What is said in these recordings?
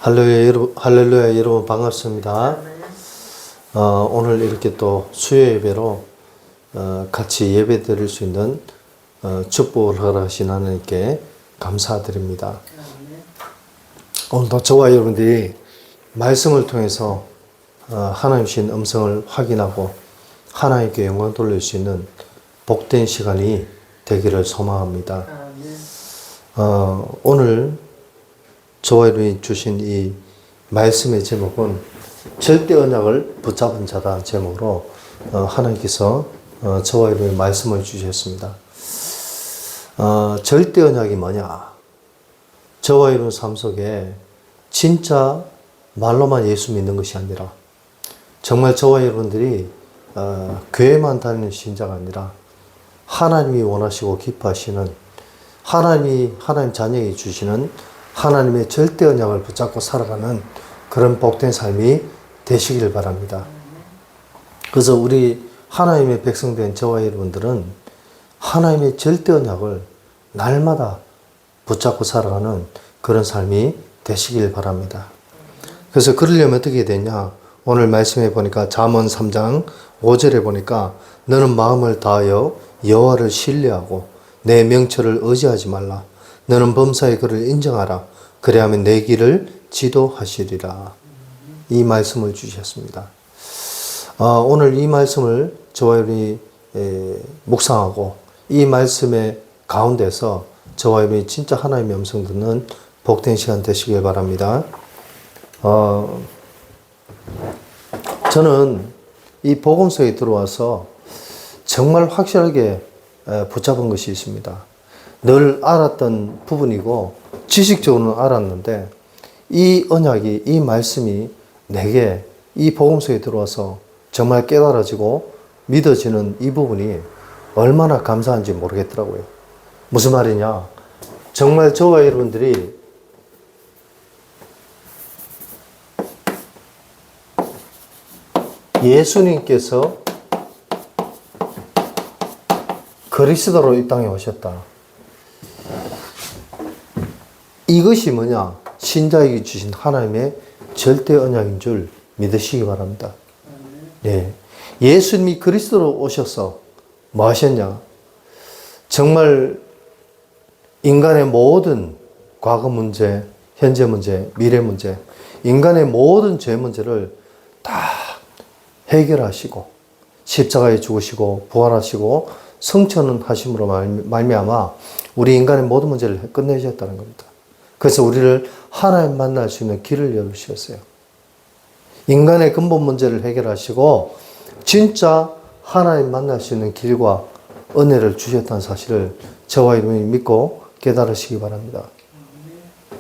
할렐루야 여러분 반갑습니다. 오늘 이렇게 또 수요 예배로 같이 예배 드릴 수 있는 축복을 허락하신 하나님께 감사드립니다. 오늘도 저와 여러분들이 말씀을 통해서 하나님 주신 음성을 확인하고 하나님께 영광 돌릴 수 있는 복된 시간이 되기를 소망합니다. 오늘 저와 여러분이 주신 이 말씀의 제목은 절대 언약을 붙잡은 자다 제목으로 하나님께서 저와 여러분이 말씀을 주셨습니다. 절대 언약이 뭐냐? 저와 여러분 삶 속에 진짜 말로만 예수 믿는 것이 아니라 정말 저와 여러분들이 교회만 다니는 신자가 아니라 하나님이 원하시고 기뻐하시는 하나님 자녀에게 주시는 하나님의 절대 언약을 붙잡고 살아가는 그런 복된 삶이 되시길 바랍니다. 그래서 우리 하나님의 백성된 저와 여러분들은 하나님의 절대 언약을 날마다 붙잡고 살아가는 그런 삶이 되시길 바랍니다. 그래서 그러려면 어떻게 되냐? 오늘 말씀해 보니까 잠언 3장 5절에 보니까 너는 마음을 다하여 여호와를 신뢰하고 내 명철을 의지하지 말라. 너는 범사의 그를 인정하라. 그래야면 내 길을 지도하시리라. 이 말씀을 주셨습니다. 오늘 이 말씀을 저와 여러분이 묵상하고 이 말씀의 가운데서 저와 여러분이 진짜 하나님의 음성 듣는 복된 시간 되시길 바랍니다. 저는 이 복음서에 들어와서 정말 확실하게 붙잡은 것이 있습니다. 늘 알았던 부분이고 지식적으로는 알았는데 이 언약이, 이 말씀이 내게 이 복음서에 들어와서 정말 깨달아지고 믿어지는 이 부분이 얼마나 감사한지 모르겠더라고요. 무슨 말이냐? 정말 저와 여러분들이 예수님께서 그리스도로 이 땅에 오셨다. 이것이 뭐냐? 신자에게 주신 하나님의 절대 언약인 줄 믿으시기 바랍니다. 네. 예수님이 그리스도로 오셔서 뭐 하셨냐? 정말 인간의 모든 과거 문제, 현재 문제, 미래 문제, 인간의 모든 죄 문제를 다 해결하시고 십자가에 죽으시고 부활하시고 성천은 하심으로 말미암아 우리 인간의 모든 문제를 끝내셨다는 겁니다. 그래서 우리를 하나님 만날 수 있는 길을 열으셨어요. 인간의 근본 문제를 해결하시고 진짜 하나님 만날 수 있는 길과 은혜를 주셨다는 사실을 저와 여러분이 믿고 깨달으시기 바랍니다.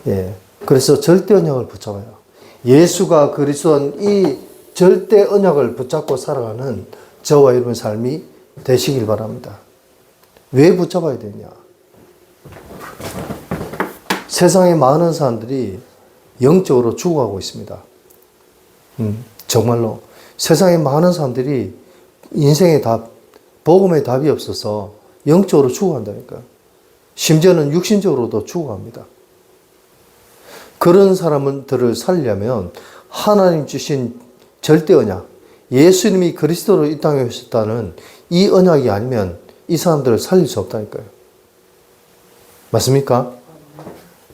예. 그래서 절대 언약을 붙잡아요. 예수가 그리스도인 이 절대 언약을 붙잡고 살아가는 저와 여러분의 삶이 되시길 바랍니다. 왜 붙잡아야 되냐? 세상에 많은 사람들이 영적으로 죽어가고 있습니다. 정말로 세상에 많은 사람들이 인생의 답, 복음의 답이 없어서 영적으로 죽어간다니까요. 심지어는 육신적으로도 죽어갑니다. 그런 사람들을 살려면 하나님 주신 절대 언약, 예수님이 그리스도로 이 땅에 오셨다는 이 언약이 아니면 이 사람들을 살릴 수 없다니까요. 맞습니까?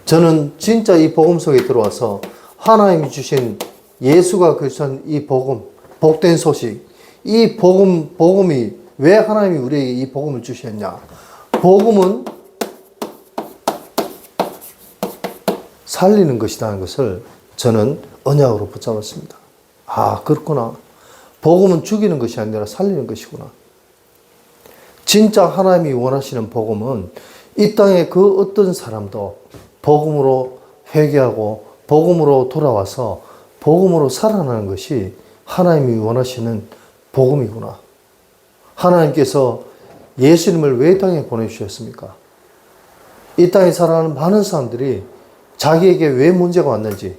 저는 진짜 이 복음 속에 들어와서 하나님이 주신 예수가 그리스도인 이 복음, 복된 소식, 이 복음이 왜 하나님이 우리에게 이 복음을 주셨냐? 복음은 살리는 것이라는 것을 저는 언약으로 붙잡았습니다. 아, 그렇구나. 복음은 죽이는 것이 아니라 살리는 것이구나. 진짜 하나님이 원하시는 복음은 이 땅에 그 어떤 사람도 복음으로 회개하고 복음으로 돌아와서 복음으로 살아나는 것이 하나님이 원하시는 복음이구나. 하나님께서 예수님을 왜 이 땅에 보내주셨습니까? 이 땅에 살아가는 많은 사람들이 자기에게 왜 문제가 왔는지,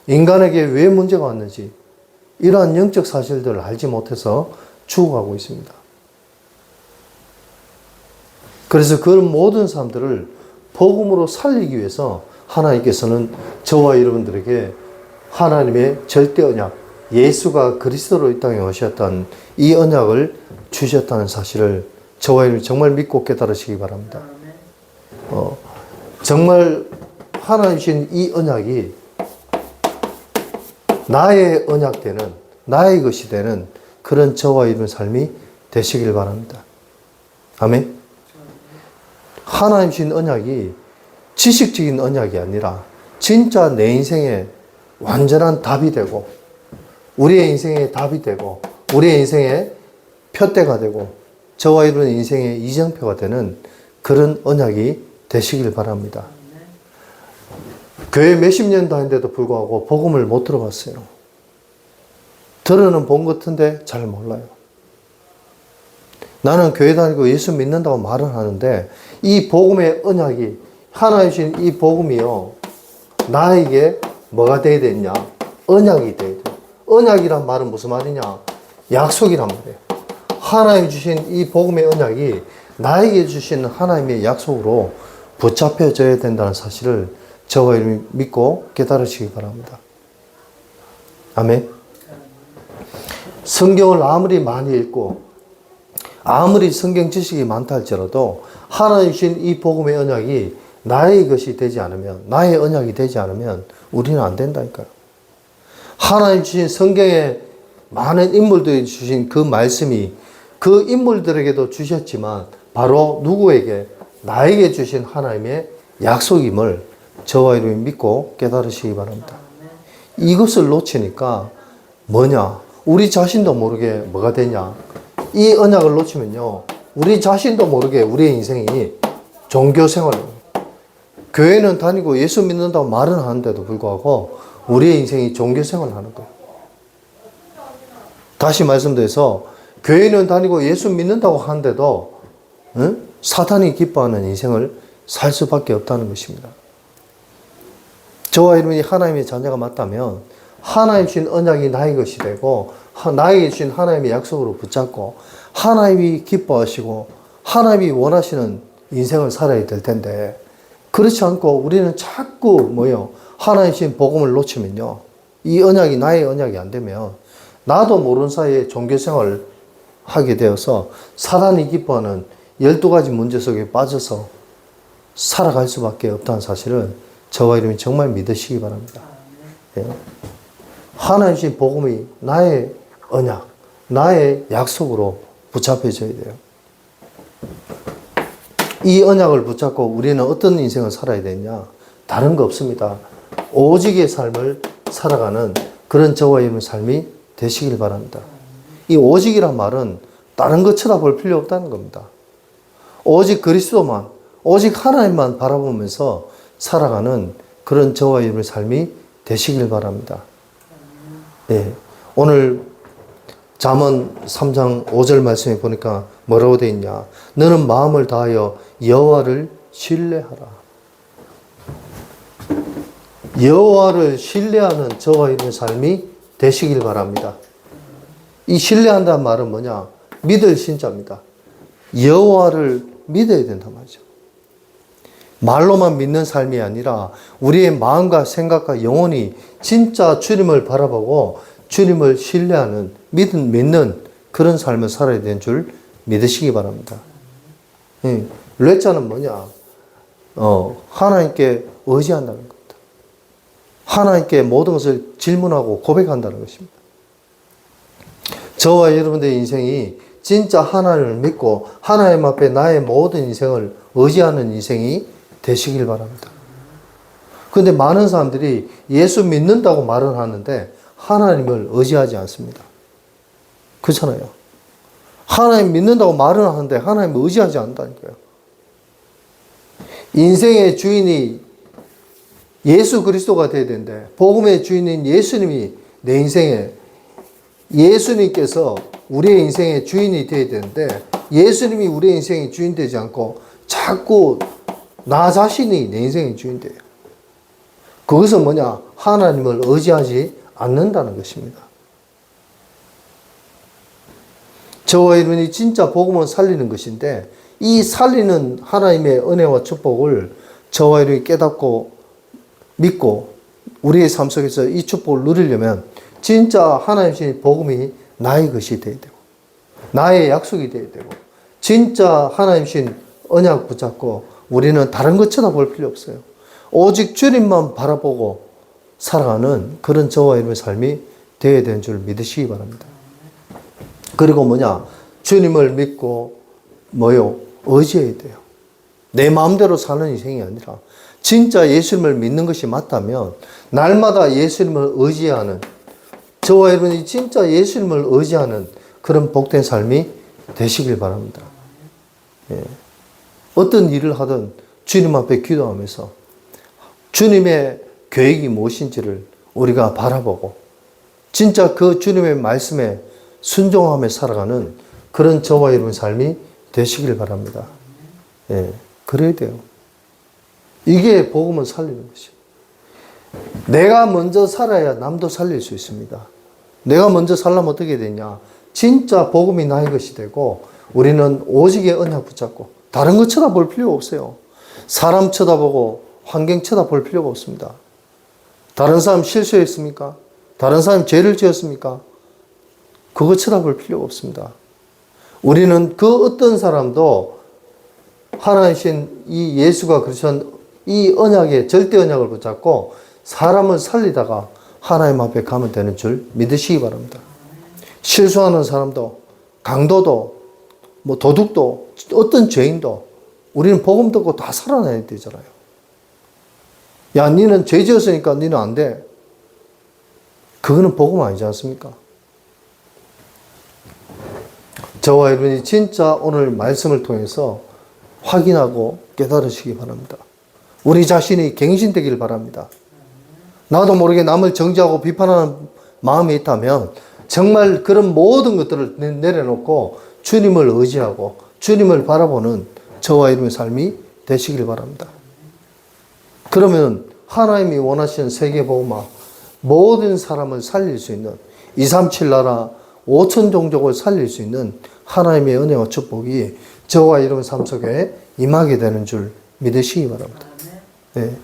인간에게 왜 문제가 왔는지 이러한 영적 사실들을 알지 못해서 죽어가고 있습니다. 그래서 그 모든 사람들을 복음으로 살리기 위해서 하나님께서는 저와 여러분들에게 하나님의 절대 언약, 예수가 그리스도로 이 땅에 오셨던 이 언약을 주셨다는 사실을 저와 여러분이 정말 믿고 깨달으시기 바랍니다. 정말 하나님 주신 이 언약이 나의 언약 되는, 나의 것이 되는 그런 저와 여러분의 삶이 되시길 바랍니다. 아멘. 하나님 주신 언약이 지식적인 언약이 아니라 진짜 내 인생에 완전한 답이 되고, 우리의 인생의 답이 되고, 우리의 인생의 표대가 되고, 저와 여러분의 인생의 이정표가 되는 그런 언약이 되시길 바랍니다. 교회 몇십 년 다닌데도 불구하고 복음을 못 들어봤어요. 들어는 본 것 같은데 잘 몰라요. 나는 교회 다니고 예수 믿는다고 말은 하는데 이 복음의 언약이, 하나님 주신 이 복음이요, 나에게 뭐가 되어야 되냐? 언약이 되어야 돼요. 언약이란 말은 무슨 말이냐? 약속이란 말이에요. 하나님 주신 이 복음의 언약이 나에게 주신 하나님의 약속으로 붙잡혀져야 된다는 사실을 저와 여러분이 믿고 깨달으시기 바랍니다. 아멘. 성경을 아무리 많이 읽고 아무리 성경 지식이 많다 할지라도 하나님 주신 이 복음의 언약이 나의 것이 되지 않으면, 나의 언약이 되지 않으면 우리는 안 된다니까요. 하나님 주신 성경에 많은 인물들이 주신 그 말씀이 그 인물들에게도 주셨지만 바로 누구에게? 나에게 주신 하나님의 약속임을 저와 여러분이 믿고 깨달으시기 바랍니다. 이것을 놓치니까 뭐냐? 우리 자신도 모르게 뭐가 되냐? 이 언약을 놓치면요, 우리 자신도 모르게 우리의 인생이 종교 생활을, 교회는 다니고 예수 믿는다고 말은 하는데도 불구하고 우리의 인생이 종교 생활을 하는 거예요. 다시 말씀드려서 교회는 다니고 예수 믿는다고 하는데도 사탄이 기뻐하는 인생을 살 수밖에 없다는 것입니다. 저와 여러분이 하나님의 자녀가 맞다면 하나님 주신 언약이 나의 것이 되고 나에게 주신 하나님의 약속으로 붙잡고 하나님이 기뻐하시고 하나님이 원하시는 인생을 살아야 될 텐데, 그렇지 않고 우리는 자꾸 뭐요? 하나님 주신 복음을 놓치면요, 이 언약이 나의 언약이 안 되면 나도 모르는 사이에 종교생활을 하게 되어서 사단이 기뻐하는 12가지 문제 속에 빠져서 살아갈 수밖에 없다는 사실을 저와 여러분이 정말 믿으시기 바랍니다. 예. 하나님 주신 복음이 나의 언약, 나의 약속으로 붙잡혀져야 돼요. 이 언약을 붙잡고 우리는 어떤 인생을 살아야 되냐? 다른 거 없습니다. 오직의 삶을 살아가는 그런 저와 여러분의 삶이 되시길 바랍니다. 이 오직이란 말은 다른 거 쳐다볼 필요 없다는 겁니다. 오직 그리스도만, 오직 하나님만 바라보면서 살아가는 그런 저와 여러분의 삶이 되시길 바랍니다. 네. 오늘 잠언 3장 5절 말씀에 보니까 뭐라고 되어 있냐? 너는 마음을 다하여 여호와를 신뢰하라. 여호와를 신뢰하는 저와 여러분의 삶이 되시길 바랍니다. 이 신뢰한다는 말은 뭐냐? 믿을 신자입니다. 여호와를 믿어야 된단 말이죠. 말로만 믿는 삶이 아니라 우리의 마음과 생각과 영혼이 진짜 주님을 바라보고 주님을 신뢰하는, 믿는 그런 삶을 살아야 되는 줄 믿으시기 바랍니다. 레자는 뭐냐? 하나님께 의지한다는 겁니다. 하나님께 모든 것을 질문하고 고백한다는 것입니다. 저와 여러분들의 인생이 진짜 하나님을 믿고 하나님 앞에 나의 모든 인생을 의지하는 인생이 되시길 바랍니다. 그런데 많은 사람들이 예수 믿는다고 말은 하는데 하나님을 의지하지 않습니다. 그렇잖아요. 하나님 믿는다고 말은 하는데 하나님을 의지하지 않는다니까요. 인생의 주인이 예수 그리스도가 되어야 되는데, 복음의 주인인 예수님이 내 인생에, 예수님께서 우리의 인생의 주인이 되어야 되는데 예수님이 우리의 인생의 주인 되지 않고 자꾸 나 자신이 내 인생의 주인 돼요. 그것은 뭐냐? 하나님을 의지하지 않는다는 것입니다. 저와 여러분이 진짜 복음을 살리는 것인데, 이 살리는 하나님의 은혜와 축복을 저와 여러분이 깨닫고 믿고 우리의 삶 속에서 이 축복을 누리려면 진짜 하나님 주신 복음이 나의 것이 되어야 되고 나의 약속이 되어야 되고 진짜 하나님 주신 언약 붙잡고 우리는 다른 것 쳐다볼 필요 없어요. 오직 주님만 바라보고 살아가는 그런 저와 여러분의 삶이 되어야 되는 줄 믿으시기 바랍니다. 그리고 주님을 믿고 의지해야 돼요. 내 마음대로 사는 인생이 아니라 진짜 예수님을 믿는 것이 맞다면 날마다 예수님을 의지하는 저와 여러분이 진짜 예수님을 의지하는 그런 복된 삶이 되시길 바랍니다. 예. 어떤 일을 하든 주님 앞에 기도하면서 주님의 계획이 무엇인지를 우리가 바라보고 진짜 그 주님의 말씀에 순종하며 살아가는 그런 저와 여러분 삶이 되시길 바랍니다. 예, 그래야 돼요. 이게 복음을 살리는 것이에요. 내가 먼저 살아야 남도 살릴 수 있습니다. 내가 먼저 살려면 어떻게 되냐? 진짜 복음이 나의 것이 되고 우리는 오직의 언약 붙잡고 다른 거 쳐다볼 필요가 없어요. 사람 쳐다보고 환경 쳐다볼 필요가 없습니다. 다른 사람 실수했습니까? 다른 사람 죄를 지었습니까? 그거 쳐다볼 필요가 없습니다. 우리는 그 어떤 사람도 하나님이신 이 예수가 그러신 이 언약의 절대 언약을 붙잡고 사람을 살리다가 하나님 앞에 가면 되는 줄 믿으시기 바랍니다. 실수하는 사람도 강도도 도둑도 어떤 죄인도 우리는 복음 듣고 다 살아나야 되잖아요. 야, 니는 죄 지었으니까 니는 안 돼. 그거는 복음 아니지 않습니까? 저와 여러분이 진짜 오늘 말씀을 통해서 확인하고 깨달으시기 바랍니다. 우리 자신이 갱신되기를 바랍니다. 나도 모르게 남을 정죄하고 비판하는 마음이 있다면 정말 그런 모든 것들을 내려놓고 주님을 의지하고 주님을 바라보는 저와 여러분의 삶이 되시길 바랍니다. 그러면 하나님이 원하시는 세계복음화 모든 사람을 살릴 수 있는 237 나라 5천 종족을 살릴 수 있는 하나님의 은혜와 축복이 저와 여러분 삶 속에 임하게 되는 줄 믿으시기 바랍니다. 네.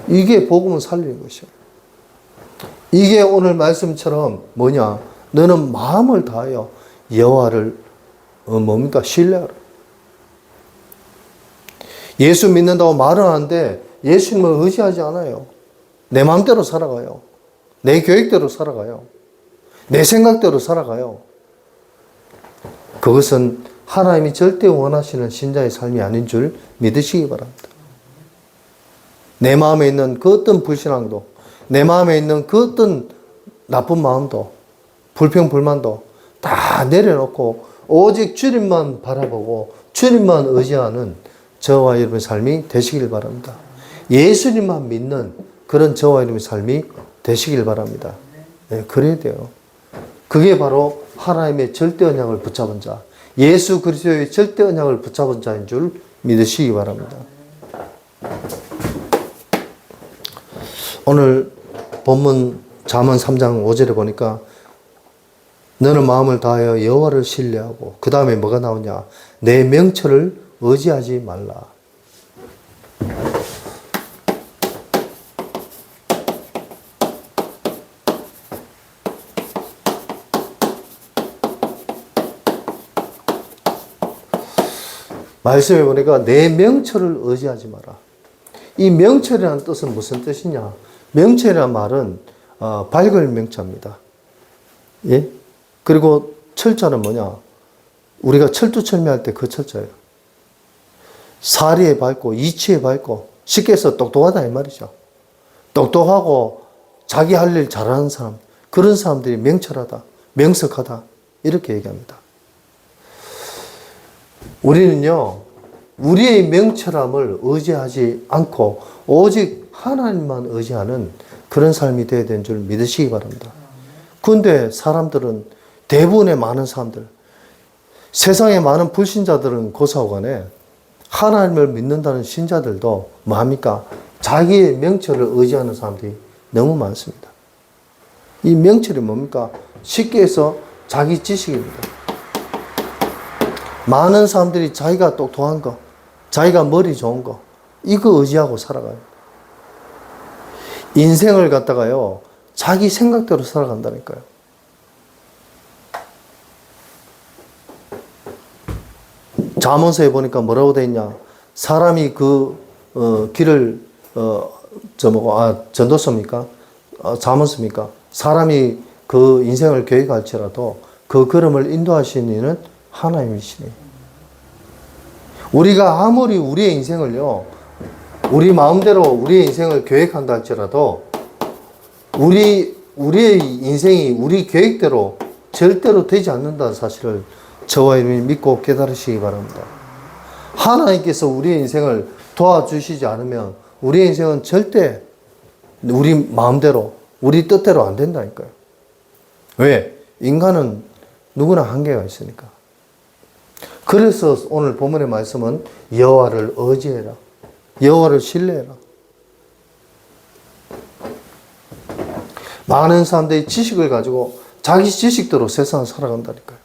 이게 복음을 살리는 것이에요. 이게 오늘 말씀처럼 너는 마음을 다하여 여호와를 신뢰하라. 예수 믿는다고 말은 하는데 예수님을 의지하지 않아요. 내 마음대로 살아가요. 내 계획대로 살아가요. 내 생각대로 살아가요. 그것은 하나님이 절대 원하시는 신자의 삶이 아닌 줄 믿으시기 바랍니다. 내 마음에 있는 그 어떤 불신앙도, 내 마음에 있는 그 어떤 나쁜 마음도, 불평, 불만도 다 내려놓고 오직 주님만 바라보고 주님만 의지하는 저와 여러분의 삶이 되시길 바랍니다. 예수님만 믿는 그런 저와 여러분의 삶이 되시길 바랍니다. 네, 그래야 돼요. 그게 바로 하나님의 절대 언약을 붙잡은 자, 예수 그리스도의 절대 언약을 붙잡은 자인 줄 믿으시기 바랍니다. 오늘 본문 잠언 3장 5절에 보니까 너는 마음을 다하여 여호와를 신뢰하고 그 다음에 뭐가 나오냐? 내 명철을 의지하지 말라. 말씀해 보니까 내 명철을 의지하지 마라. 이 명철이라는 뜻은 무슨 뜻이냐? 명철이라는 말은 밝을 명자입니다. 예? 그리고 철자는 우리가 철두철미할 때 그 철자예요. 사리에 밝고 이치에 밝고 쉽게 해서 똑똑하다 이 말이죠. 똑똑하고 자기 할 일 잘하는 사람, 그런 사람들이 명철하다, 명석하다 이렇게 얘기합니다. 우리는요, 우리의 명철함을 의지하지 않고 오직 하나님만 의지하는 그런 삶이 되어야 되는 줄 믿으시기 바랍니다. 그런데 사람들은, 대부분의 많은 사람들, 세상의 많은 불신자들은 고사오간에 하나님을 믿는다는 신자들도 뭐합니까? 자기의 명철을 의지하는 사람들이 너무 많습니다. 이 명철이 뭡니까? 쉽게 해서 자기 지식입니다. 많은 사람들이 자기가 똑똑한 거, 자기가 머리 좋은 거, 이거 의지하고 살아가요. 인생을 갖다가요, 자기 생각대로 살아간다니까요. 잠언서에 보니까 뭐라고 돼 있냐? 사람이 길을, 전도서입니까? 잠언서입니까? 사람이 그 인생을 계획할지라도 그 걸음을 인도하시는 이는 하나님이시니. 우리가 아무리 우리의 인생을요, 우리 마음대로 우리의 인생을 계획한다 할지라도 우리의 인생이 우리 계획대로 절대로 되지 않는다는 사실을 저와 여러분이 믿고 깨달으시기 바랍니다. 하나님께서 우리의 인생을 도와주시지 않으면 우리의 인생은 절대 우리 마음대로, 우리 뜻대로 안 된다니까요. 왜? 인간은 누구나 한계가 있으니까. 그래서 오늘 본문의 말씀은 여호와를 의지해라. 여호와를 신뢰해라. 많은 사람들이 지식을 가지고 자기 지식대로 세상을 살아간다니까요.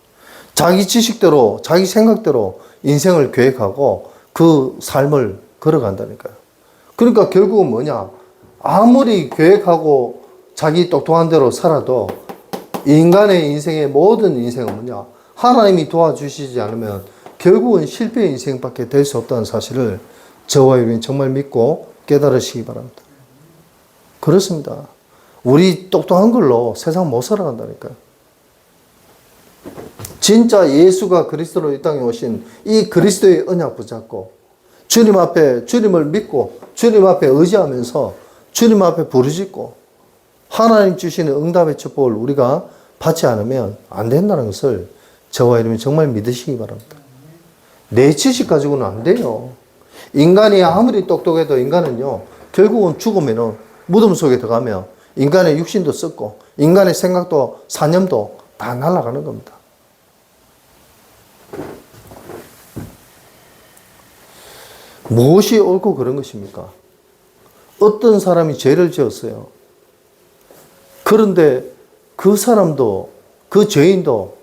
자기 지식대로, 자기 생각대로 인생을 계획하고 그 삶을 걸어간다니까요. 그러니까 결국은 뭐냐? 아무리 계획하고 자기 똑똑한 대로 살아도 인간의 인생의 모든 인생은 뭐냐? 하나님이 도와주시지 않으면 결국은 실패의 인생밖에 될 수 없다는 사실을 저와 여러분이 정말 믿고 깨달으시기 바랍니다. 그렇습니다. 우리 똑똑한 걸로 세상 못 살아간다니까요. 진짜 예수가 그리스도로 이 땅에 오신 이 그리스도의 언약 붙잡고 주님 앞에 주님을 믿고 주님 앞에 의지하면서 주님 앞에 부르짖고 하나님 주시는 응답의 축복을 우리가 받지 않으면 안 된다는 것을 저와 여러분이 정말 믿으시기 바랍니다. 내 지식 가지고는 안 돼요. 인간이 아무리 똑똑해도 인간은요, 결국은 죽으면 무덤 속에 들어가면 인간의 육신도 썩고 인간의 생각도 사념도 다 날아가는 겁니다. 무엇이 옳고 그런 것입니까? 어떤 사람이 죄를 지었어요. 그런데 그 사람도, 그 죄인도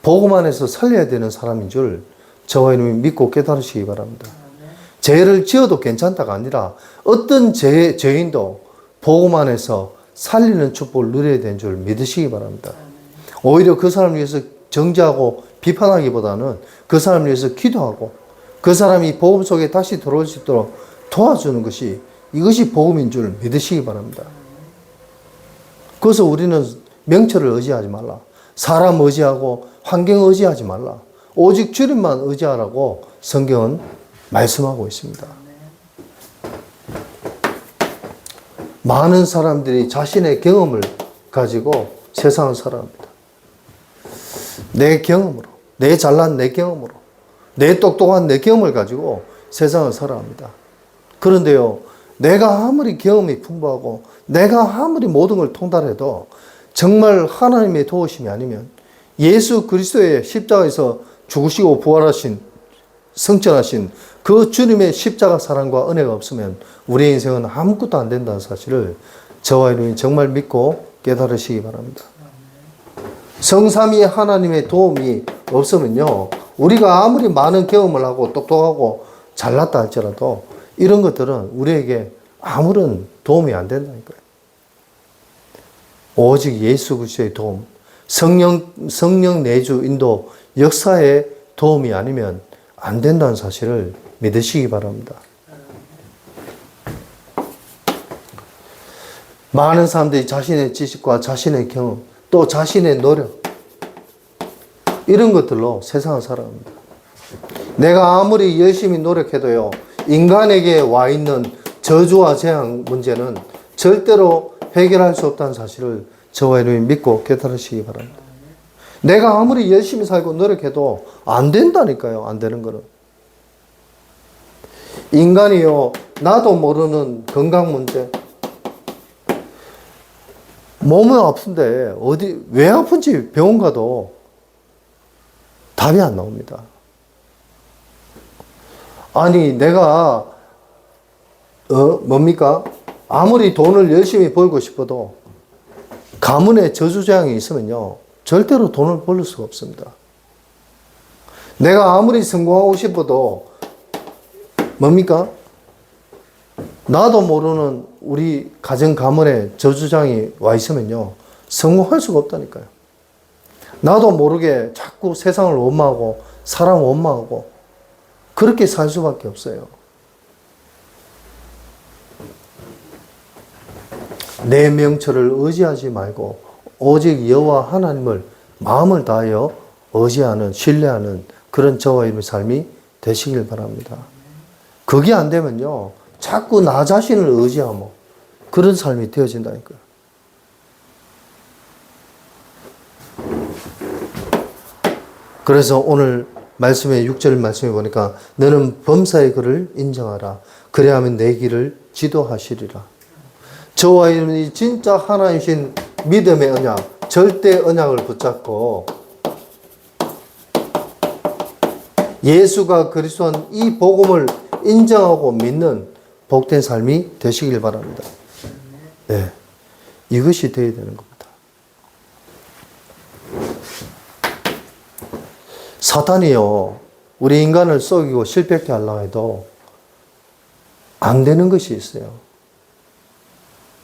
복음 안에서 살려야 되는 사람인 줄 저와 여러분이 믿고 깨달으시기 바랍니다. 죄를 지어도 괜찮다가 아니라 어떤 죄인도 복음 안에서 살리는 축복을 누려야 되는 줄 믿으시기 바랍니다. 오히려 그 사람을 위해서 정죄하고 비판하기보다는 그 사람을 위해서 기도하고 그 사람이 복음 속에 다시 들어올 수 있도록 도와주는 것이 이것이 복음인 줄 믿으시기 바랍니다. 그래서 우리는 명철을 의지하지 말라. 사람 의지하고 환경 의지하지 말라. 오직 주님만 의지하라고 성경은 말씀하고 있습니다. 많은 사람들이 자신의 경험을 가지고 세상을 살아갑니다. 내 경험으로, 내 잘난 내 경험으로, 내 똑똑한 내 경험을 가지고 세상을 살아갑니다. 그런데요, 내가 아무리 경험이 풍부하고 내가 아무리 모든 걸 통달해도 정말 하나님의 도우심이 아니면 예수 그리스도의 십자가에서 죽으시고 부활하신 성천하신 그 주님의 십자가 사랑과 은혜가 없으면 우리의 인생은 아무것도 안 된다는 사실을 저와 여러분이 정말 믿고 깨달으시기 바랍니다. 성삼위 하나님의 도움이 없으면요, 우리가 아무리 많은 경험을 하고 똑똑하고 잘났다 할지라도 이런 것들은 우리에게 아무런 도움이 안 된다니까요. 오직 예수 그리스도의 도움, 성령 내주 인도 역사의 도움이 아니면 안 된다는 사실을 믿으시기 바랍니다. 많은 사람들이 자신의 지식과 자신의 경험, 또 자신의 노력, 이런 것들로 세상을 살아갑니다. 내가 아무리 열심히 노력해도요, 인간에게 와 있는 저주와 재앙 문제는 절대로 해결할 수 없다는 사실을 저와 여러분이 믿고 깨달으시기 바랍니다. 내가 아무리 열심히 살고 노력해도 안 된다니까요. 안 되는 거는. 인간이요, 나도 모르는 건강 문제. 몸은 아픈데 왜 아픈지 병원 가도 답이 안 나옵니다. 아니, 내가 뭡니까? 아무리 돈을 열심히 벌고 싶어도 가문에 저주재앙이 있으면요, 절대로 돈을 벌 수가 없습니다. 내가 아무리 성공하고 싶어도 뭡니까? 나도 모르는 우리 가정 가문에 저주장이 와 있으면요, 성공할 수가 없다니까요. 나도 모르게 자꾸 세상을 원망하고 사람을 원망하고 그렇게 살 수밖에 없어요. 내 명철을 의지하지 말고 오직 여호와 하나님을 마음을 다하여 의지하는, 신뢰하는 그런 저와 여러분의 삶이 되시길 바랍니다. 그게 안 되면요, 자꾸 나 자신을 의지하면 그런 삶이 되어진다니까요. 그래서 오늘 말씀의 6절 말씀에 보니까 너는 범사의 그를 인정하라. 그래야만 내 길을 지도하시리라. 저와 여러분이 진짜 하나님이신 믿음의 언약, 절대 언약을 붙잡고 예수가 그리스도한 이 복음을 인정하고 믿는 복된 삶이 되시길 바랍니다. 네, 이것이 되어야 되는 겁니다. 사탄이요, 우리 인간을 속이고 실패케 하려고 해도 안 되는 것이 있어요.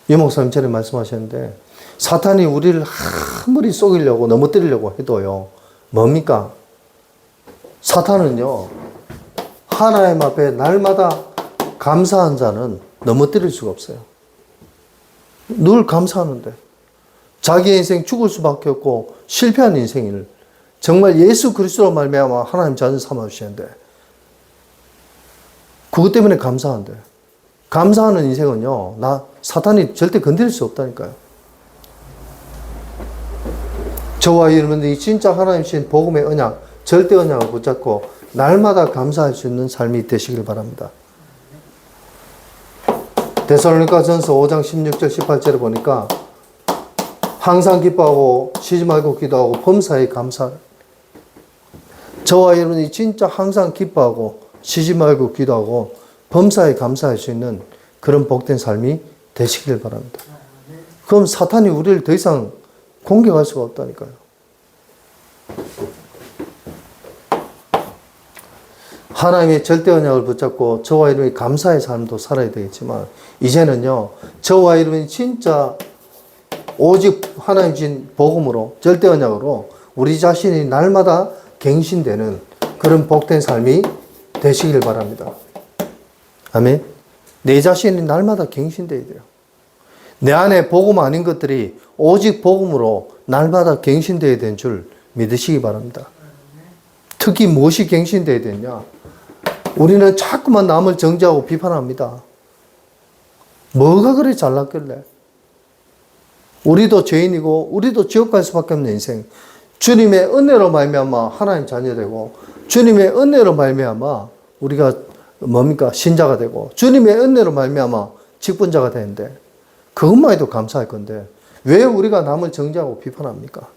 유 목사님 전에 말씀하셨는데, 사탄이 우리를 아무리 속이려고 넘어뜨리려고 해도요, 뭡니까? 사탄은요, 하나님 앞에 날마다 감사한 자는 넘어뜨릴 수가 없어요. 늘 감사하는데 자기의 인생 죽을 수밖에 없고 실패한 인생을 정말 예수 그리스도로 말미암아 하나님 자녀 삼아주시는데, 그것 때문에 감사한데, 감사하는 인생은요, 사탄이 절대 건드릴 수 없다니까요. 저와 여러분들이 진짜 하나님이신 복음의 언약, 절대 언약을 붙잡고 날마다 감사할 수 있는 삶이 되시길 바랍니다. 데살로니가전서 5장 16절 18절에 보니까 항상 기뻐하고 쉬지 말고 기도하고 범사에 감사. 저와 여러분이 진짜 항상 기뻐하고 쉬지 말고 기도하고 범사에 감사할 수 있는 그런 복된 삶이 되시길 바랍니다. 그럼 사탄이 우리를 더 이상 공격할 수가 없다니까요. 하나님의 절대 언약을 붙잡고 저와 여러분이 감사의 삶도 살아야 되겠지만, 이제는요, 저와 여러분이 진짜 오직 하나님 주신 복음으로, 절대 언약으로 우리 자신이 날마다 갱신되는 그런 복된 삶이 되시길 바랍니다. 아멘. 내 자신이 날마다 갱신되어야 돼요. 내 안에 복음 아닌 것들이 오직 복음으로 날마다 갱신되어야 되는 줄 믿으시기 바랍니다. 특히 무엇이 갱신되어야 되냐? 우리는 자꾸만 남을 정죄하고 비판합니다. 뭐가 그래 잘났길래? 우리도 죄인이고 우리도 지옥 갈 수밖에 없는 인생. 주님의 은혜로 말미암아 하나님 자녀되고, 주님의 은혜로 말미암아 우리가 뭡니까? 신자가 되고, 주님의 은혜로 말미암아 직분자가 되는데, 그것만 해도 감사할 건데 왜 우리가 남을 정죄하고 비판합니까?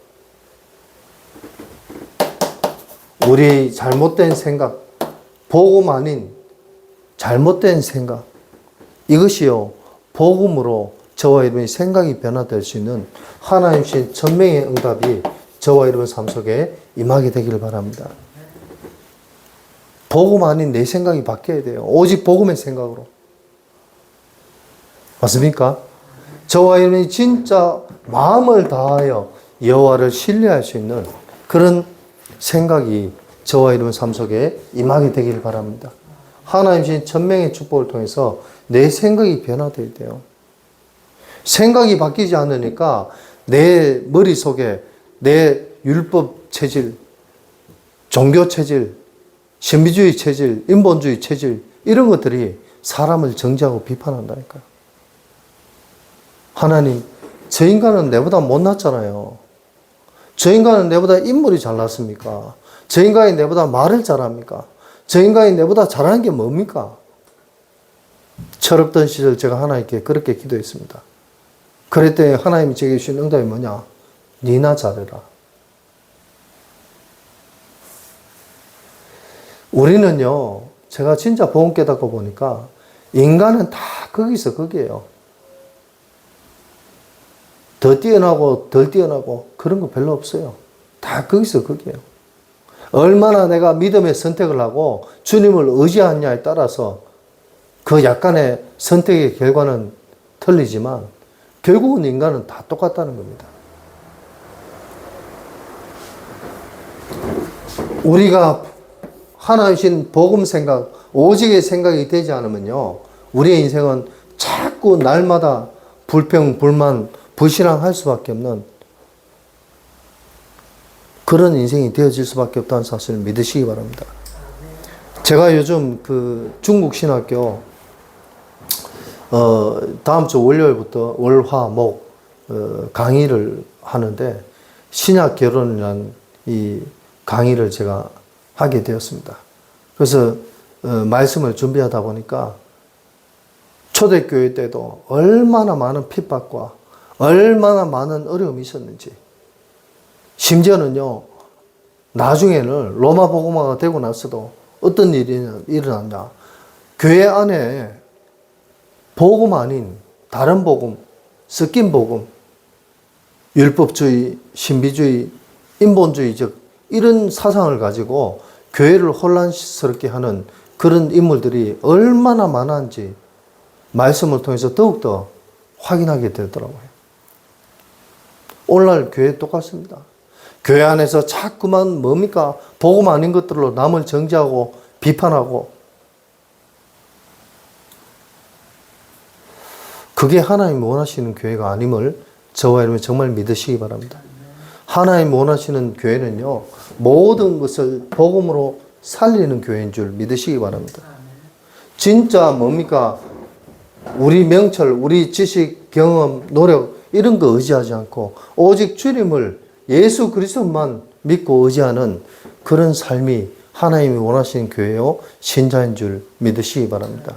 우리 잘못된 생각, 복음 아닌 잘못된 생각, 이것이요, 복음으로 저와 여러분의 생각이 변화될 수 있는 하나님신 천명의 응답이 저와 여러분 삶 속에 임하게 되기를 바랍니다. 복음 아닌 내 생각이 바뀌어야 돼요. 오직 복음의 생각으로. 맞습니까? 저와 여러분이 진짜 마음을 다하여 여호와를 신뢰할 수 있는 그런 생각이 저와 여러분 삶 속에 임하게 되기를 바랍니다. 하나님 주신 천명의 축복을 통해서 내 생각이 변화되어야 돼요. 생각이 바뀌지 않으니까 내 머릿속에 내 율법 체질, 종교 체질, 신비주의 체질, 인본주의 체질, 이런 것들이 사람을 정죄하고 비판한다니까요. 하나님, 저 인간은 내보다 못났잖아요. 저 인간은 내보다 인물이 잘났습니까? 저 인간이 내보다 말을 잘합니까? 저 인간이 내보다 잘하는 게 뭡니까? 철없던 시절 제가 하나님께 그렇게 기도했습니다. 그랬더니 하나님이 제게 주신 응답이 뭐냐? 니나 잘해라. 우리는요, 제가 진짜 복음 깨닫고 보니까 인간은 다 거기서 거기에요. 더 뛰어나고 덜 뛰어나고 그런 거 별로 없어요. 다 거기서 거기에요. 얼마나 내가 믿음의 선택을 하고 주님을 의지하느냐에 따라서 그 약간의 선택의 결과는 틀리지만 결국은 인간은 다 똑같다는 겁니다. 우리가 하나이신 복음 생각, 오직의 생각이 되지 않으면요, 우리의 인생은 자꾸 날마다 불평, 불만, 불신앙할 수밖에 없는 그런 인생이 되어질 수밖에 없다는 사실을 믿으시기 바랍니다. 제가 요즘 그 중국 신학교 다음 주 월요일부터 월, 화, 목 강의를 하는데 신약 결혼이라는 이 강의를 제가 하게 되었습니다. 그래서 말씀을 준비하다 보니까 초대교회 때도 얼마나 많은 핍박과 얼마나 많은 어려움이 있었는지, 심지어는요, 나중에는 로마 복음화가 되고 나서도 어떤 일이 일어났냐, 교회 안에 복음 아닌 다른 복음, 섞인 복음, 율법주의, 신비주의, 인본주의적 이런 사상을 가지고 교회를 혼란스럽게 하는 그런 인물들이 얼마나 많았는지 말씀을 통해서 더욱더 확인하게 되더라고요. 오늘날 교회 똑같습니다. 교회 안에서 자꾸만 뭡니까? 복음 아닌 것들로 남을 정죄하고 비판하고, 그게 하나님 원하시는 교회가 아님을 저와 여러분이 정말 믿으시기 바랍니다. 하나님 원하시는 교회는요, 모든 것을 복음으로 살리는 교회인 줄 믿으시기 바랍니다. 진짜 뭡니까? 우리 명철, 우리 지식, 경험, 노력 이런 거 의지하지 않고 오직 주님을, 예수 그리스도만 믿고 의지하는 그런 삶이 하나님이 원하시는 교회요, 신자인 줄 믿으시기 바랍니다.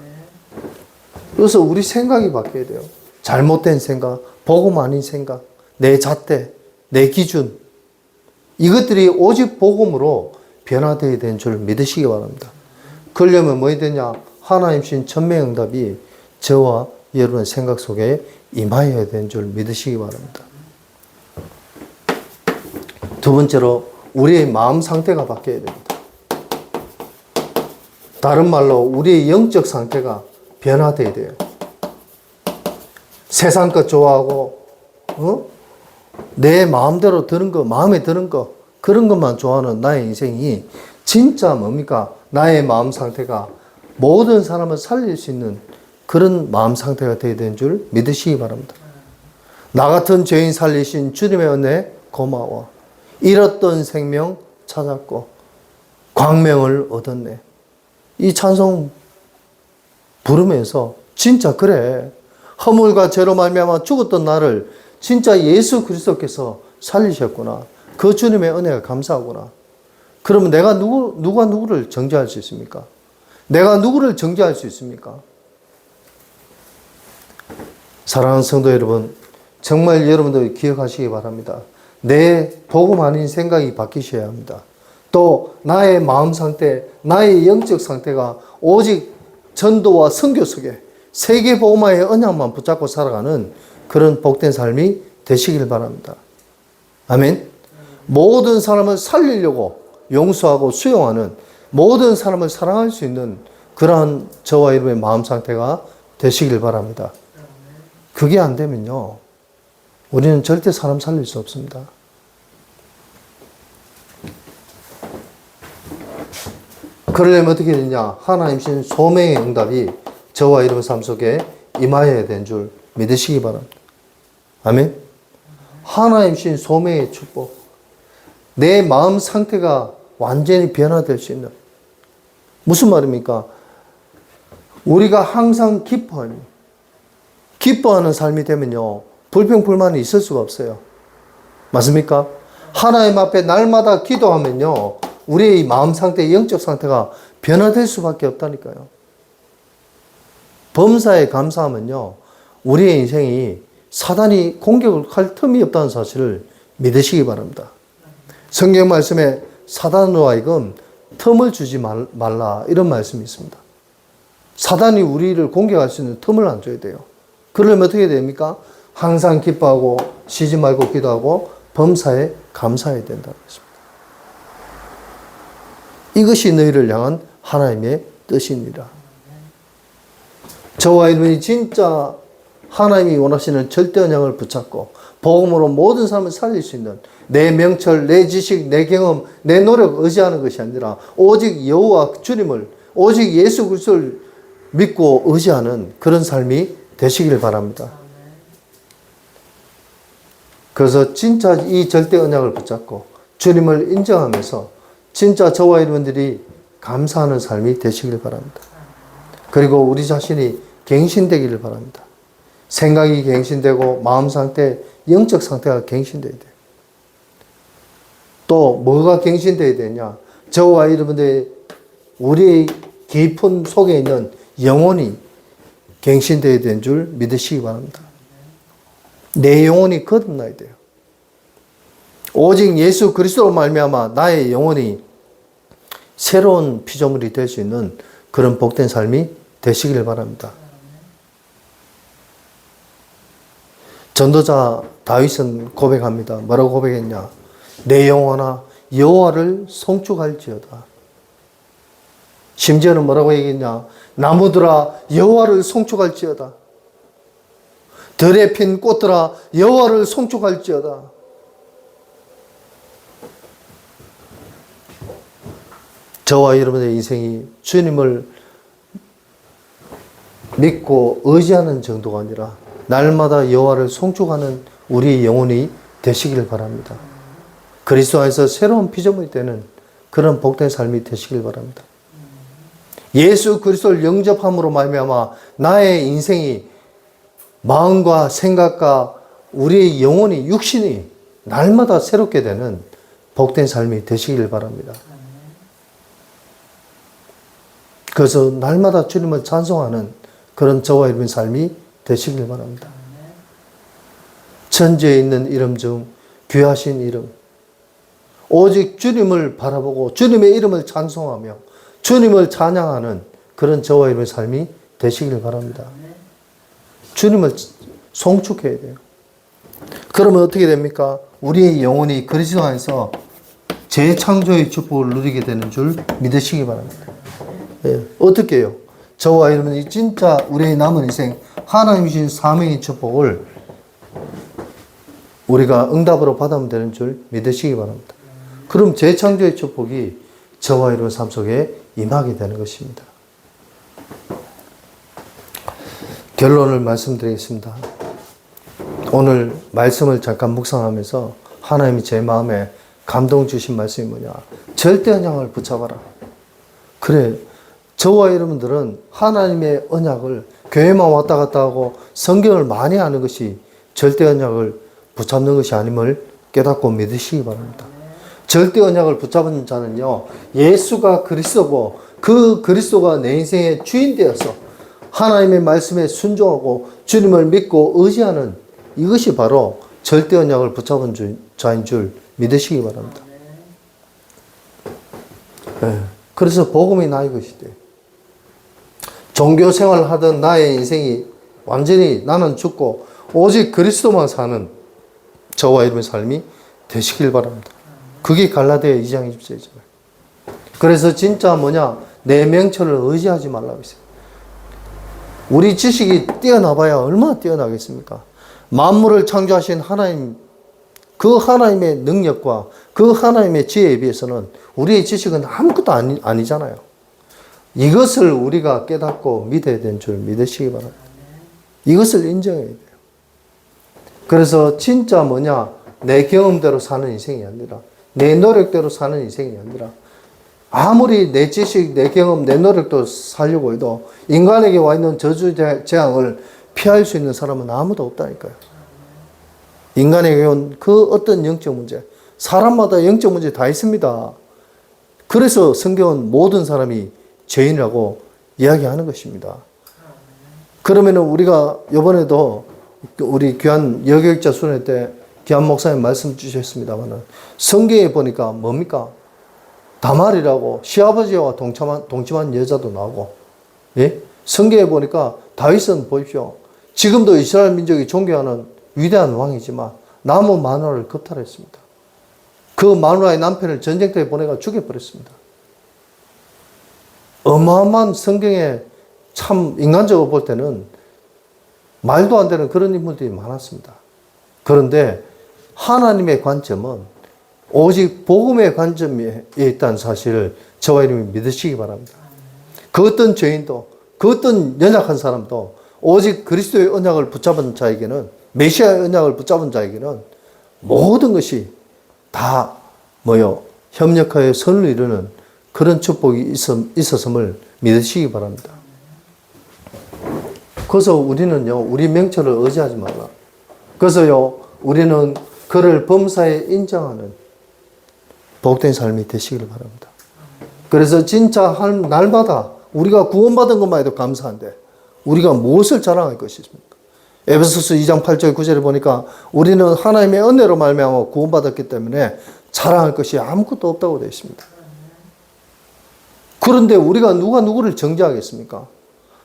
그래서 우리 생각이 바뀌어야 돼요. 잘못된 생각, 복음 아닌 생각, 내 잣대, 내 기준, 이것들이 오직 복음으로 변화되어야 되는 줄 믿으시기 바랍니다. 그러려면 뭐 해야 되냐? 하나님 신 천명응답이 저와 여러분의 생각 속에 임하여야 되는 줄 믿으시기 바랍니다. 두 번째로 우리의 마음 상태가 바뀌어야 됩니다. 다른 말로 우리의 영적 상태가 변화되어야 돼요. 세상 것 좋아하고 내 마음대로 드는 거, 마음에 드는 거, 그런 것만 좋아하는 나의 인생이 진짜 뭡니까? 나의 마음 상태가 모든 사람을 살릴 수 있는 그런 마음 상태가 되어야 되는 줄 믿으시기 바랍니다. 나 같은 죄인 살리신 주님의 은혜 고마워. 잃었던 생명 찾았고 광명을 얻었네. 이 찬송 부르면서 진짜 그래, 허물과 죄로 말미암아 죽었던 나를 진짜 예수 그리스도께서 살리셨구나. 그 주님의 은혜가 감사하구나. 그러면 내가 누가 누구를 정죄할 수 있습니까? 내가 누구를 정죄할 수 있습니까? 사랑하는 성도 여러분, 정말 여러분들 기억하시기 바랍니다. 내 복음 아닌 생각이 바뀌셔야 합니다. 또 나의 마음 상태, 나의 영적 상태가 오직 전도와 선교 속에 세계 복음화의 언약만 붙잡고 살아가는 그런 복된 삶이 되시길 바랍니다. 아멘. 모든 사람을 살리려고 용서하고 수용하는, 모든 사람을 사랑할 수 있는 그러한 저와 여러분의 마음 상태가 되시길 바랍니다. 그게 안 되면요, 우리는 절대 사람 살릴 수 없습니다. 그러려면 어떻게 되냐? 하나님 신 소명의 응답이 저와 여러분 삶 속에 임하여야 되는 줄 믿으시기 바랍니다. 아멘. 하나님 신 소명의 축복, 내 마음 상태가 완전히 변화될 수 있는, 무슨 말입니까? 우리가 항상 기뻐하는 삶이 되면요, 불평불만이 있을 수가 없어요. 맞습니까? 하나님 앞에 날마다 기도하면요, 우리의 마음 상태, 영적 상태가 변화될 수밖에 없다니까요. 범사에 감사하면요, 우리의 인생이 사단이 공격을 할 틈이 없다는 사실을 믿으시기 바랍니다. 성경 말씀에 사단으로 하여금 틈을 주지 말라, 이런 말씀이 있습니다. 사단이 우리를 공격할 수 있는 틈을 안 줘야 돼요. 그러려면 어떻게 됩니까? 항상 기뻐하고 쉬지 말고 기도하고 범사에 감사해야 된다는 것입니다. 이것이 너희를 향한 하나님의 뜻이니라. 저와 여러분이 진짜 하나님이 원하시는 절대 언약을 붙잡고 복음으로 모든 사람을 살릴 수 있는 내 명철, 내 지식, 내 경험, 내 노력 의지하는 것이 아니라 오직 여호와 주님을, 오직 예수 그리스도를 믿고 의지하는 그런 삶이 되시길 바랍니다. 그래서 진짜 이 절대 언약을 붙잡고 주님을 인정하면서 진짜 저와 여러분들이 감사하는 삶이 되시길 바랍니다. 그리고 우리 자신이 갱신되기를 바랍니다. 생각이 갱신되고 마음 상태, 영적 상태가 갱신되어야 돼요. 또 뭐가 갱신되어야 되냐? 저와 여러분들의 우리의 깊은 속에 있는 영혼이 갱신되어야 되는 줄 믿으시기 바랍니다. 내 영혼이 거듭나야 돼요. 오직 예수 그리스도로 말미암아 나의 영혼이 새로운 피조물이 될 수 있는 그런 복된 삶이 되시길 바랍니다. 전도자 다윗은 고백합니다. 뭐라고 고백했냐? 내 영혼아 여호와를 송축할지어다. 심지어는 뭐라고 얘기했냐? 나무들아 여호와를 송축할지어다. 들에 핀 꽃들아 여호와를 송축할지어다. 저와 여러분의 인생이 주님을 믿고 의지하는 정도가 아니라 날마다 여호와를 송축하는 우리의 영혼이 되시길 바랍니다. 그리스도 안에서 새로운 피조물이 되는 그런 복된 삶이 되시길 바랍니다. 예수 그리스도를 영접함으로 말미암아 나의 인생이 마음과 생각과 우리의 영혼이 육신이 날마다 새롭게 되는 복된 삶이 되시길 바랍니다. 그래서 날마다 주님을 찬송하는 그런 저와 여러분의 삶이 되시길 바랍니다. 천지에 있는 이름 중 귀하신 이름, 오직 주님을 바라보고 주님의 이름을 찬송하며 주님을 찬양하는 그런 저와 여러분의 삶이 되시길 바랍니다. 주님을 송축해야 돼요. 그러면 어떻게 됩니까? 우리의 영혼이 그리스도 안에서 재창조의 축복을 누리게 되는 줄 믿으시기 바랍니다. 예, 어떻게 해요? 저와 여러분이 진짜 우리의 남은 인생 하나님 주신 사명의 축복을 우리가 응답으로 받으면 되는 줄 믿으시기 바랍니다. 그럼 재창조의 축복이 저와 여러분 삶 속에 임하게 되는 것입니다. 결론을 말씀드리겠습니다. 오늘 말씀을 잠깐 묵상하면서 하나님이 제 마음에 감동 주신 말씀이 뭐냐? 절대 언약을 붙잡아라. 그래, 저와 여러분들은 하나님의 언약을 교회만 왔다 갔다 하고 성경을 많이 아는 것이 절대 언약을 붙잡는 것이 아님을 깨닫고 믿으시기 바랍니다. 절대 언약을 붙잡은 자는요, 예수가 그리스도고 그 그리스도가 내 인생의 주인 되어서 하나님의 말씀에 순종하고 주님을 믿고 의지하는 이것이 바로 절대 언약을 붙잡은 자인 줄 믿으시기 바랍니다. 네. 그래서 복음이 나의 것이 돼. 종교 생활을 하던 나의 인생이 완전히 나는 죽고 오직 그리스도만 사는 저와 여러분의 삶이 되시길 바랍니다. 그게 갈라디아 2장 24절이잖아요. 그래서 진짜 뭐냐? 내 명철을 의지하지 말라고 했어요. 우리 지식이 뛰어나봐야 얼마나 뛰어나겠습니까? 만물을 창조하신 하나님, 그 하나님의 능력과 그 하나님의 지혜에 비해서는 우리의 지식은 아무것도 아니잖아요. 이것을 우리가 깨닫고 믿어야 되는 줄 믿으시기 바랍니다. 이것을 인정해야 돼요. 그래서 진짜 뭐냐? 내 경험대로 사는 인생이 아니라 내 노력대로 사는 인생이 아니라 아무리 내 지식, 내 경험, 내 노력도 살려고 해도 인간에게 와 있는 저주 재앙을 피할 수 있는 사람은 아무도 없다니까요. 인간에게 온 그 어떤 영적 문제, 사람마다 영적 문제 다 있습니다. 그래서 성경은 모든 사람이 죄인이라고 이야기하는 것입니다. 그러면 우리가 이번에도 우리 귀한 여교육자 수련회 때 귀한 목사님 말씀 주셨습니다만 성경에 보니까 뭡니까? 다말이라고 시아버지와 동침한 여자도 나오고, 예? 성경에 보니까 다윗은 보십시오. 지금도 이스라엘 민족이 존경하는 위대한 왕이지만 나무 마누라를 겁탈했습니다. 그 마누라의 남편을 전쟁터에 보내가 죽여버렸습니다. 어마어마한 성경의 참 인간적으로 볼 때는 말도 안 되는 그런 인물들이 많았습니다. 그런데 하나님의 관점은 오직 복음의 관점에 있다는 사실을 저와 여러분이 믿으시기 바랍니다. 그 어떤 죄인도, 그 어떤 연약한 사람도 오직 그리스도의 언약을 붙잡은 자에게는, 메시아의 언약을 붙잡은 자에게는 모든 것이 다 협력하여 선을 이루는 그런 축복이 있었음을 믿으시기 바랍니다. 그래서 우리는요, 우리 명철을 의지하지 말라. 그래서요, 우리는 그를 범사에 인정하는 복된 삶이 되시기를 바랍니다. 그래서 진짜 날마다 우리가 구원받은 것만 해도 감사한데 우리가 무엇을 자랑할 것이 있습니까? 에베소서 2장 8절 9절에 보니까 우리는 하나님의 은혜로 말미암아 구원받았기 때문에 자랑할 것이 아무것도 없다고 되어 있습니다. 그런데 우리가 누가 누구를 정죄하겠습니까?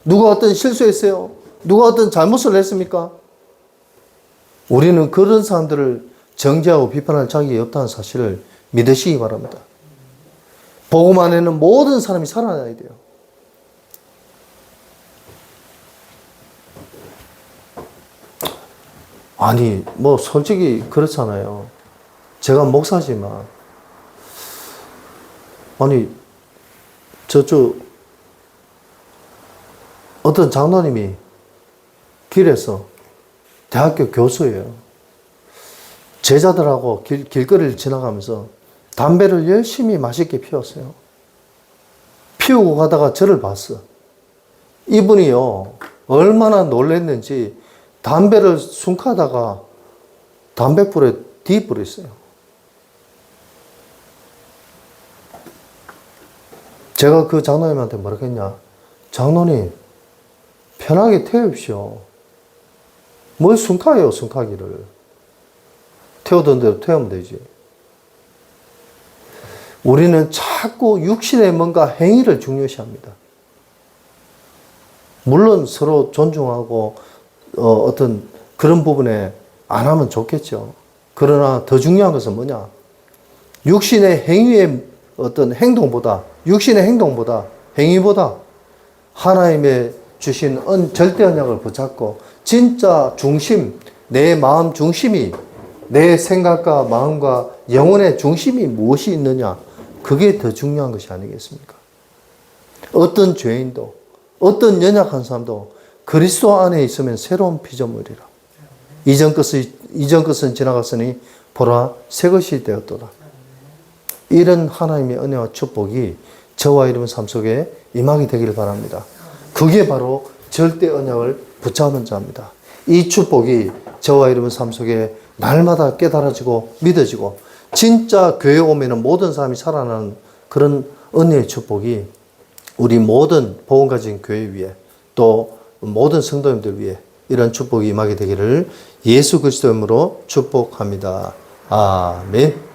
누가 어떤 실수했어요? 누가 어떤 잘못을 했습니까? 우리는 그런 사람들을 정죄하고 비판할 자격이 없다는 사실을 믿으시기 바랍니다. 복음 안에는 모든 사람이 살아나야 돼요. 아니, 솔직히 그렇잖아요. 제가 목사지만, 아니, 어떤 장로님이 길에서, 대학교 교수예요. 제자들하고 길거리를 지나가면서 담배를 열심히 맛있게 피웠어요. 피우고 가다가 저를 봤어. 이분이요, 얼마나 놀랐는지 담배를 숨가다가 담배불에 뒤뿌렸어요. 제가 그 장로님한테 뭐라고 했냐? 장로님, 편하게 태웁시오. 뭘 숨가요, 숨가기를. 태우던 대로 태우면 되지. 우리는 자꾸 육신의 뭔가 행위를 중요시합니다. 물론 서로 존중하고 어떤 그런 부분에 안 하면 좋겠죠. 그러나 더 중요한 것은 뭐냐? 육신의 행위의 어떤 행동보다, 육신의 행위보다 하나님의 주신 절대 언약을 붙잡고 진짜 중심, 내 마음 중심이, 내 생각과 마음과 영혼의 중심이 무엇이 있느냐? 그게 더 중요한 것이 아니겠습니까? 어떤 죄인도, 어떤 연약한 사람도 그리스도 안에 있으면 새로운 피조물이라. 이전 것은 지나갔으니 보라 새 것이 되었도다. 이런 하나님의 은혜와 축복이 저와 여러분 삶 속에 임하게 되기를 바랍니다. 그게 바로 절대 언약을 붙잡는 자입니다. 이 축복이 저와 여러분 삶 속에 날마다 깨달아지고 믿어지고 진짜 교회 오면은 모든 사람이 살아나는 그런 은혜의 축복이 우리 모든 복음 가진 교회 위에 또 모든 성도님들 위해 이런 축복이 임하게 되기를 예수 그리스도 이름으로 축복합니다. 아멘.